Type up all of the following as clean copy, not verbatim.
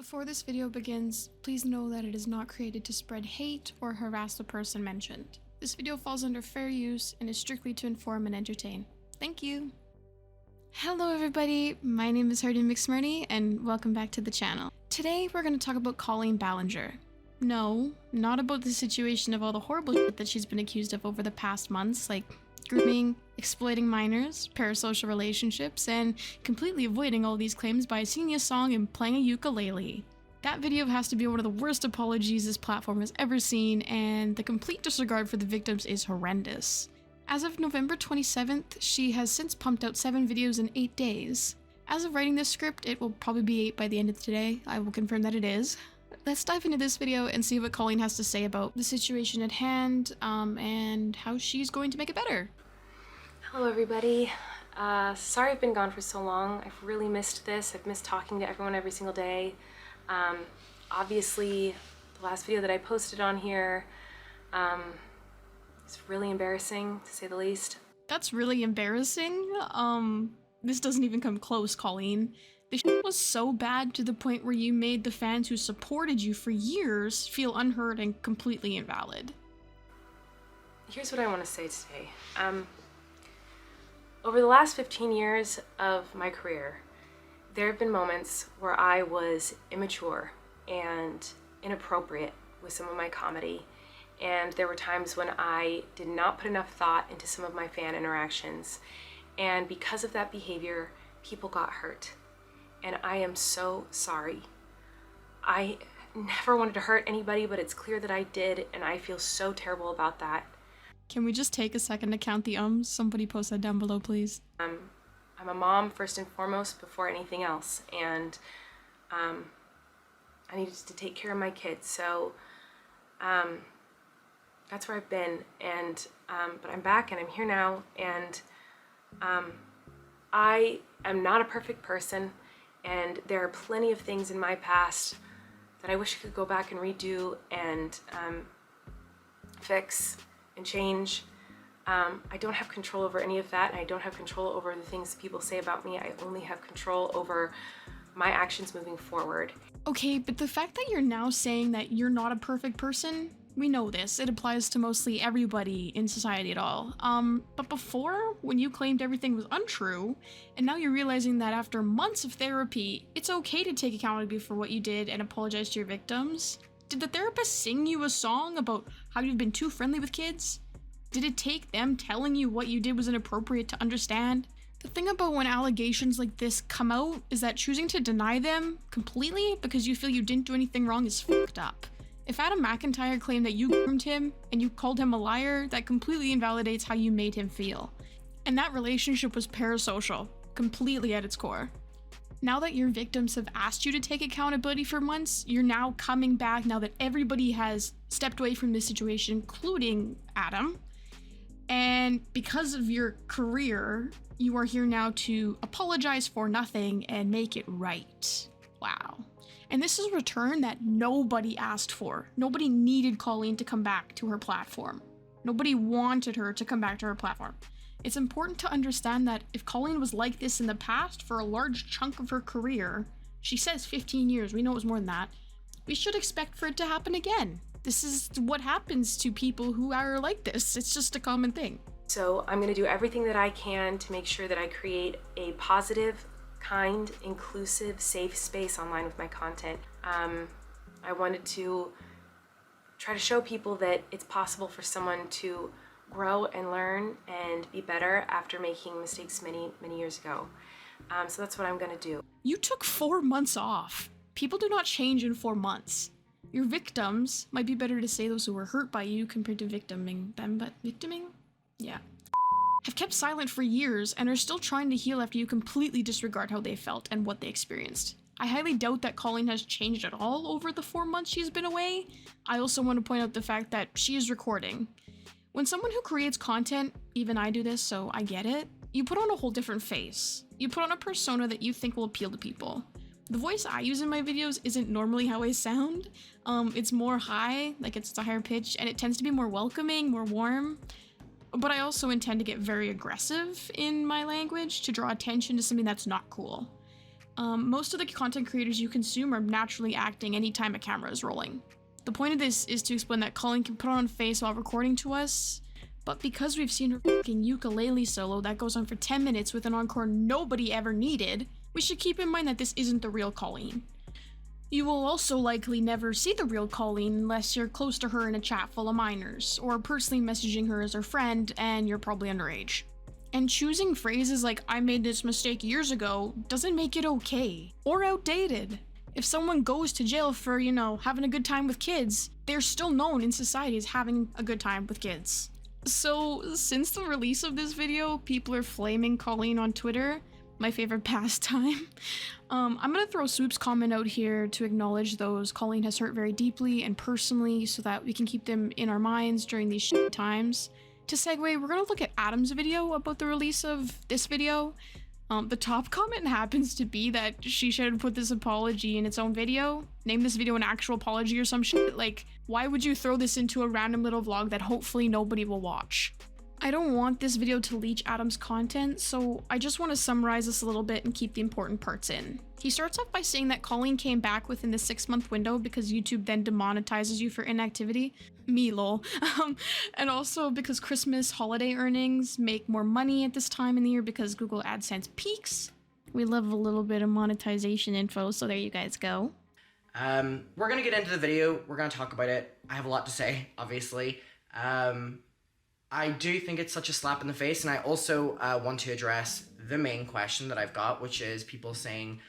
Before this video begins, please know that it is not created to spread hate or harass the person mentioned. This video falls under fair use and is strictly to inform and entertain. Thank you! Hello everybody, my name is Mcintrye and welcome back to the channel. Today we're going to talk about Colleen Ballinger. No, not about the situation of all the horrible shit that she's been accused of over the past months, like grooming, exploiting minors, parasocial relationships, and completely avoiding all these claims by singing a song and playing a ukulele. That video has to be one of the worst apologies this platform has ever seen, and the complete disregard for the victims is horrendous. As of November 27th, she has since pumped out 7 videos in 8 days. As of writing this script, it will probably be 8 by the end of today. I will confirm that it is. Let's dive into this video and see what Colleen has to say about the situation at hand, and how she's going to make it better. Hello everybody. Sorry I've been gone for so long. I've really missed this. I've missed talking to everyone every single day. Obviously, the last video that I posted on here, it's really embarrassing, to say the least. That's really embarrassing? This doesn't even come close, Colleen. The shit was so bad to the point where you made the fans who supported you for years feel unheard and completely invalid. Here's what I want to say today. Over the last 15 years of my career, there have been moments where I was immature and inappropriate with some of my comedy, and there were times when I did not put enough thought into some of my fan interactions, and because of that behavior, people got hurt. And I am so sorry. I never wanted to hurt anybody, but it's clear that I did, and I feel so terrible about that. Can we just take a second to count the ums? Somebody post that down below, please. I'm a mom first and foremost before anything else, and I needed to take care of my kids, so that's where I've been, and but I'm back and I'm here now, and I am not a perfect person, and there are plenty of things in my past that I wish I could go back and redo and fix and change. I don't have control over any of that, and I don't have control over the things people say about me. I only have control over my actions moving forward. Okay, but the fact that you're now saying that you're not a perfect person, we know this. It applies to mostly everybody in society at all. But before, when you claimed everything was untrue, and now you're realizing that after months of therapy, it's okay to take accountability for what you did and apologize to your victims. Did the therapist sing you a song about how you've been too friendly with kids? Did it take them telling you what you did was inappropriate to understand? The thing about when allegations like this come out is that choosing to deny them completely because you feel you didn't do anything wrong is fucked up. If Adam Mcintrye claimed that you groomed him and you called him a liar, that completely invalidates how you made him feel. And that relationship was parasocial, completely at its core. Now that your victims have asked you to take accountability for months, you're now coming back now that everybody has stepped away from this situation, including Adam. And because of your career, you are here now to apologize for nothing and make it right. Wow. And this is a return that nobody asked for. Nobody needed Colleen to come back to her platform. Nobody wanted her to come back to her platform. It's important to understand that if Colleen was like this in the past for a large chunk of her career, she says 15 years, we know it was more than that, we should expect for it to happen again. This is what happens to people who are like this. It's just a common thing. So I'm gonna do everything that I can to make sure that I create a positive, kind, inclusive, safe space online with my content. I wanted to try to show people that it's possible for someone to grow and learn and be better after making mistakes many years ago. So that's what I'm gonna do. You took 4 months off. People do not change in 4 months. Your victims, might be better to say those who were hurt by you compared to victiming them, but victiming? Yeah. Have kept silent for years and are still trying to heal after you completely disregard how they felt and what they experienced. I highly doubt that Colleen has changed at all over the 4 months she's been away. I also want to point out the fact that she is recording. When someone who creates content, even I do this, so I get it, you put on a whole different face. You put on a persona that you think will appeal to people. The voice I use in my videos isn't normally how I sound. It's more high, like it's a higher pitch, and it tends to be more welcoming, more warm. But I also intend to get very aggressive in my language to draw attention to something that's not cool. Most of the content creators you consume are naturally acting anytime a camera is rolling. The point of this is to explain that Colleen can put on a face while recording to us, but because we've seen her fucking ukulele solo that goes on for 10 minutes with an encore nobody ever needed, we should keep in mind that this isn't the real Colleen. You will also likely never see the real Colleen unless you're close to her in a chat full of minors, or personally messaging her as her friend and you're probably underage. And choosing phrases like "I made this mistake years ago" doesn't make it okay, or outdated. If someone goes to jail for, having a good time with kids, they're still known in society as having a good time with kids. So, since the release of this video, people are flaming Colleen on Twitter, my favorite pastime. I'm gonna throw Swoop's comment out here to acknowledge those Colleen has hurt very deeply and personally so that we can keep them in our minds during these shit times. To segue, we're gonna look at Adam's video about the release of this video. The top comment happens to be that she should put this apology in its own video. Name this video an actual apology or some shit. Like, why would you throw this into a random little vlog that hopefully nobody will watch? I don't want this video to leach Adam's content, so I just want to summarize this a little bit and keep the important parts in. He starts off by saying that Colleen came back within the 6-month window because YouTube then demonetizes you for inactivity. Me lol. And also because Christmas holiday earnings make more money at this time in the year because Google AdSense peaks. We love a little bit of monetization info, so there you guys go. We're gonna get into the video. We're gonna talk about it. I have a lot to say, obviously. I do think it's such a slap in the face, and I also want to address the main question that I've got, which is people saying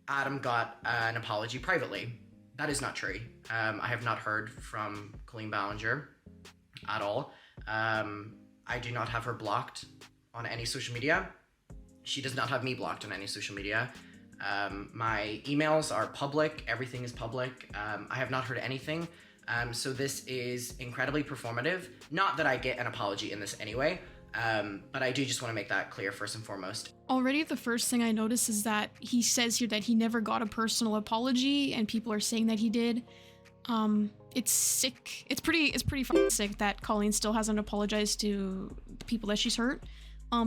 Adam got an apology privately. That is not true. I have not heard from Colleen Ballinger at all. I do not have her blocked on any social media. She does not have me blocked on any social media. My emails are public. Everything is public. I have not heard anything. So this is incredibly performative. Not that I get an apology in this anyway, but I do just want to make that clear first and foremost. Already the first thing I notice is that he says here that he never got a personal apology, and people are saying that he did. It's sick. It's pretty fucking sick that Colleen still hasn't apologized to the people that she's hurt.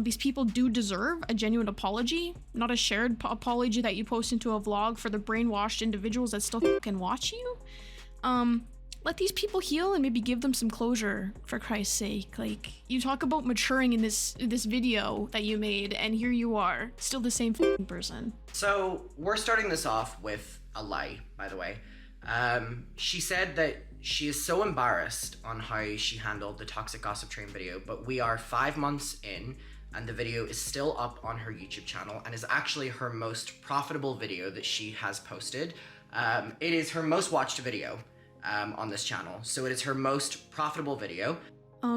These people do deserve a genuine apology, not a shared apology that you post into a vlog for the brainwashed individuals that still fucking watch you. Let these people heal and maybe give them some closure, for Christ's sake. Like, you talk about maturing in this video that you made, and here you are, still the same f***ing person. So, we're starting this off with a lie, by the way. She said that she is so embarrassed on how she handled the Toxic Gossip Train video, but we are 5 months in, and the video is still up on her YouTube channel, and is actually her most profitable video that she has posted. It is her most watched video. On this channel, so it is her most profitable video.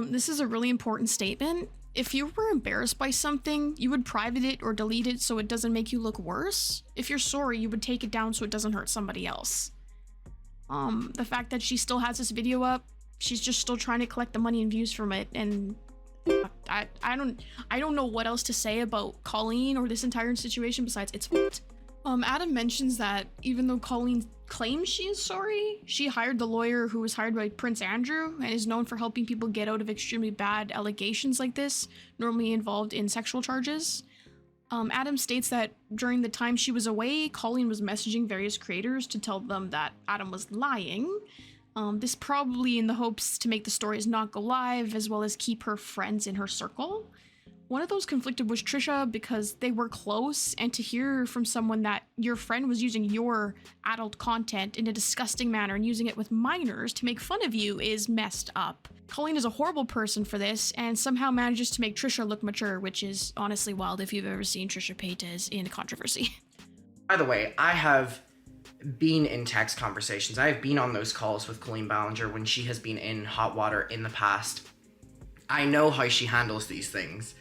This is a really important statement. If you were embarrassed by something, you would private it or delete it so it doesn't make you look worse. If you're sorry, you would take it down so it doesn't hurt somebody else. The fact that she still has this video up, she's just still trying to collect the money and views from it, and I don't know what else to say about Colleen or this entire situation besides it's f***ed. Adam mentions that even though Colleen claims she is sorry, she hired the lawyer who was hired by Prince Andrew and is known for helping people get out of extremely bad allegations like this, normally involved in sexual charges. Adam states that during the time she was away, Colleen was messaging various creators to tell them that Adam was lying. This probably in the hopes to make the stories not go live, as well as keep her friends in her circle. One of those conflicted was Trisha because they were close, and to hear from someone that your friend was using your adult content in a disgusting manner and using it with minors to make fun of you is messed up. Colleen is a horrible person for this and somehow manages to make Trisha look mature, which is honestly wild if you've ever seen Trisha Paytas in controversy. By the way, I have been in text conversations. I have been on those calls with Colleen Ballinger when she has been in hot water in the past. I know how she handles these things.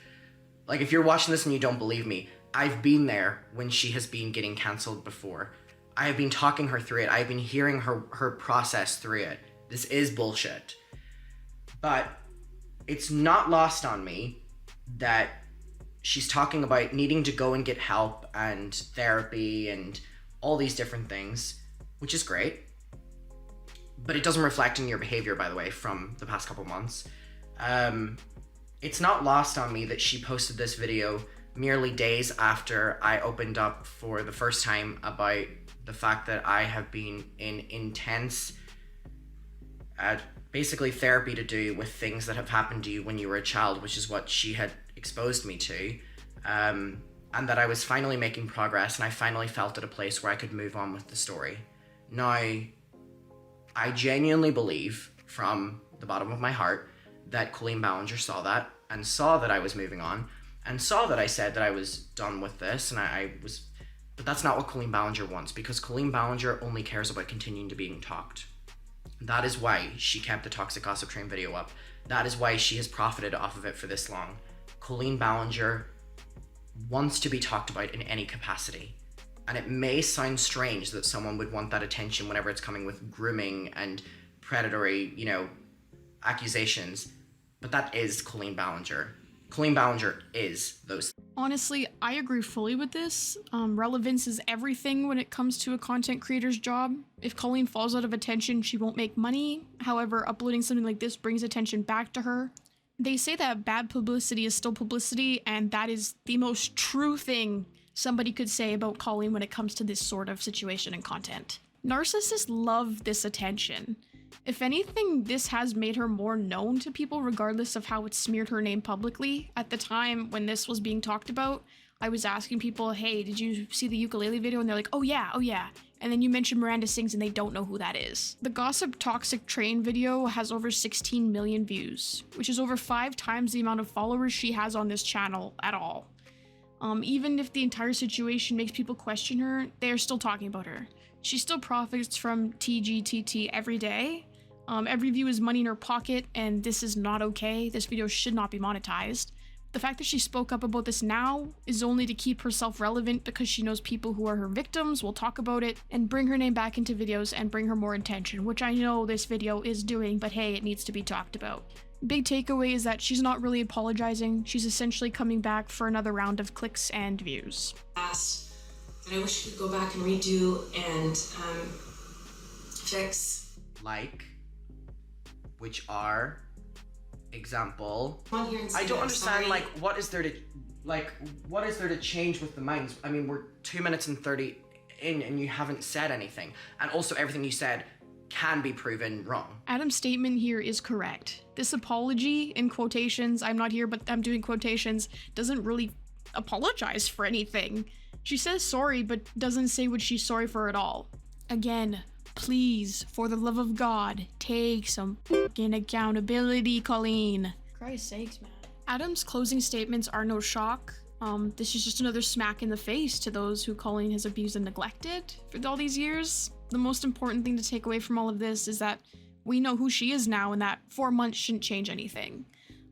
Like, if you're watching this and you don't believe me, I've been there when she has been getting cancelled before. I have been talking her through it. I've been hearing her process through it. This is bullshit. But it's not lost on me that she's talking about needing to go and get help and therapy and all these different things, which is great. But it doesn't reflect in your behavior, by the way, from the past couple months. It's not lost on me that she posted this video merely days after I opened up for the first time about the fact that I have been in intense, basically therapy to do with things that have happened to you when you were a child, which is what she had exposed me to, and that I was finally making progress, and I finally felt at a place where I could move on with the story. Now, I genuinely believe from the bottom of my heart that Colleen Ballinger saw that, and saw that I was moving on, and saw that I said that I was done with this, and I was, but that's not what Colleen Ballinger wants, because Colleen Ballinger only cares about continuing to being talked. That is why she kept the Toxic Gossip Train video up. That is why she has profited off of it for this long. Colleen Ballinger wants to be talked about in any capacity. And it may sound strange that someone would want that attention whenever it's coming with grooming and predatory, accusations, but that is Colleen Ballinger. Colleen Ballinger is those. Honestly, I agree fully with this. Relevance is everything when it comes to a content creator's job. If Colleen falls out of attention, she won't make money. However, uploading something like this brings attention back to her. They say that bad publicity is still publicity, and that is the most true thing somebody could say about Colleen when it comes to this sort of situation and content. Narcissists love this attention. If anything, this has made her more known to people regardless of how it smeared her name publicly. At the time when this was being talked about, I was asking people, hey, did you see the ukulele video? And they're like, oh yeah. And then you mention Miranda Sings and they don't know who that is. The Gossip Toxic Train video has over 16 million views, which is over 5 times the amount of followers she has on this channel at all. Even if the entire situation makes people question her, they're still talking about her. She still profits from TGTT every day. Every view is money in her pocket, and this is not okay. This video should not be monetized. The fact that she spoke up about this now is only to keep herself relevant because she knows people who are her victims will talk about it and bring her name back into videos and bring her more attention, which I know this video is doing, but hey, it needs to be talked about. Big takeaway is that she's not really apologizing. She's essentially coming back for another round of clicks and views. That I wish we could go back and redo and fix. Like, which are, example, I don't understand, like, what is there to change with the minds? I mean, we're 2 minutes and 30 in and you haven't said anything. And also everything you said can be proven wrong. Adam's statement here is correct. This apology, in quotations, I'm not here, but I'm doing quotations, doesn't really apologize for anything. She says sorry, but doesn't say what she's sorry for at all. Again, please, for the love of God, take some fucking accountability, Colleen. Christ's sakes, man. Adam's closing statements are no shock. This is just another smack in the face to those who Colleen has abused and neglected for all these years. The most important thing to take away from all of this is that we know who she is now and that 4 months shouldn't change anything.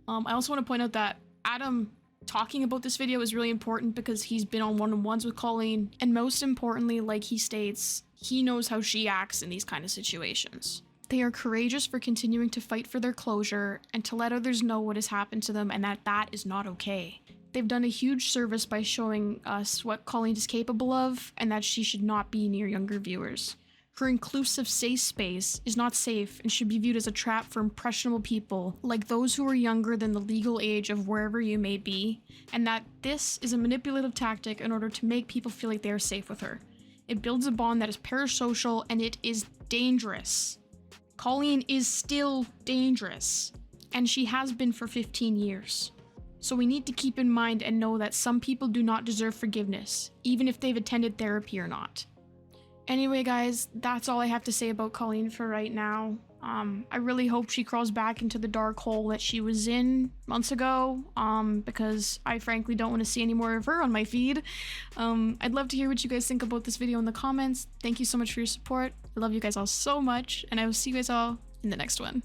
I also want to point out that Adam talking about this video is really important because he's been on one-on-ones with Colleen, and most importantly, like he states, he knows how she acts in these kind of situations. They are courageous for continuing to fight for their closure and to let others know what has happened to them and that that is not okay. They've done a huge service by showing us what Colleen is capable of and that she should not be near younger viewers. Her inclusive safe space is not safe and should be viewed as a trap for impressionable people like those who are younger than the legal age of wherever you may be, and that this is a manipulative tactic in order to make people feel like they are safe with her. It builds a bond that is parasocial and it is dangerous. Colleen is still dangerous, and she has been for 15 years. So we need to keep in mind and know that some people do not deserve forgiveness, even if they've attended therapy or not. Anyway, guys, that's all I have to say about Colleen for right now. I really hope she crawls back into the dark hole that she was in months ago, because I frankly don't want to see any more of her on my feed. I'd love to hear what you guys think about this video in the comments. Thank you so much for your support. I love you guys all so much, and I will see you guys all in the next one.